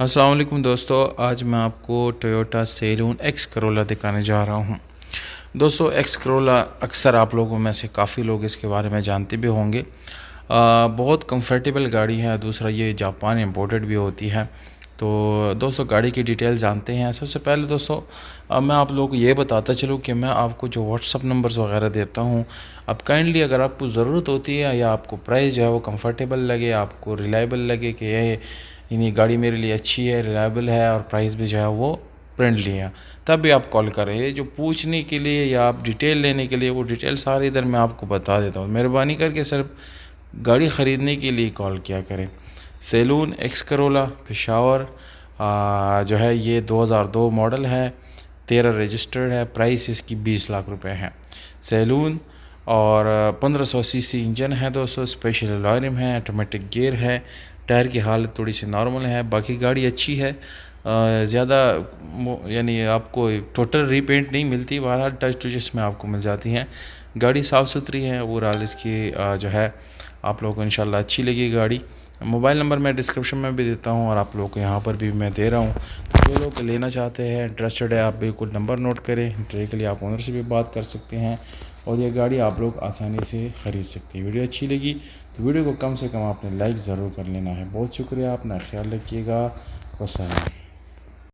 अस्सलाम वालेकुम दोस्तों, आज मैं आपको टोयोटा सेलून एक्स करोला दिखाने जा रहा हूं। दोस्तों, एक्स करोला अक्सर आप लोगों में से काफ़ी लोग इसके बारे में जानते भी होंगे। बहुत कंफर्टेबल गाड़ी है। दूसरा, ये जापान इंपोर्टेड भी होती है। तो दोस्तों, गाड़ी की डिटेल जानते हैं। सबसे पहले दोस्तों, मैं आप लोगों को ये बताता चलूँ कि मैं आपको जो व्हाट्सअप नंबर्स वगैरह देता हूँ, अब काइंडली अगर आपको ज़रूरत होती है या आपको प्राइस जो है वो कंफर्टेबल लगे, आपको रिलायबल लगे कि ये यानी गाड़ी मेरे लिए अच्छी है, रिलायबल है और प्राइस भी जो है वो फ्रेंडली है, तब भी आप कॉल करें। ये जो पूछने के लिए या आप डिटेल लेने के लिए, वो डिटेल सारी इधर मैं आपको बता देता हूँ। मेहरबानी करके सिर्फ गाड़ी ख़रीदने के लिए कॉल किया करें। सेलून एक्स करोला पेशावर जो है ये 2002 मॉडल है, 13 रजिस्टर्ड है। प्राइस इसकी 20 लाख रुपए है। सेलून और 1500 सीसी इंजन है दोस्तों। स्पेशल अलॉय रिम है, ऑटोमेटिक गियर है। टायर की हालत थोड़ी सी नॉर्मल है, बाकी गाड़ी अच्छी है। ज़्यादा यानी आपको टोटल रीपेंट नहीं मिलती, बहरहाल टच टचेस में आपको मिल जाती हैं। गाड़ी साफ़ सुथरी है। ओवरऑल इसकी जो है आप लोगों को इंशाल्लाह अच्छी लगी गाड़ी। मोबाइल नंबर मैं डिस्क्रिप्शन में भी देता हूँ और आप लोगों को यहाँ पर भी मैं दे रहा हूँ। जो लोग लेना चाहते हैं, इंटरेस्टेड है, आप बिल्कुल नंबर नोट करें। डायरेक्टली लिए आप ओनर से भी बात कर सकते हैं और ये गाड़ी आप लोग आसानी से ख़रीद सकते हैं। वीडियो अच्छी लगी तो वीडियो को कम से कम आपने लाइक ज़रूर कर लेना है। बहुत शुक्रिया, अपना ख्याल रखिएगा। वस्सलाम।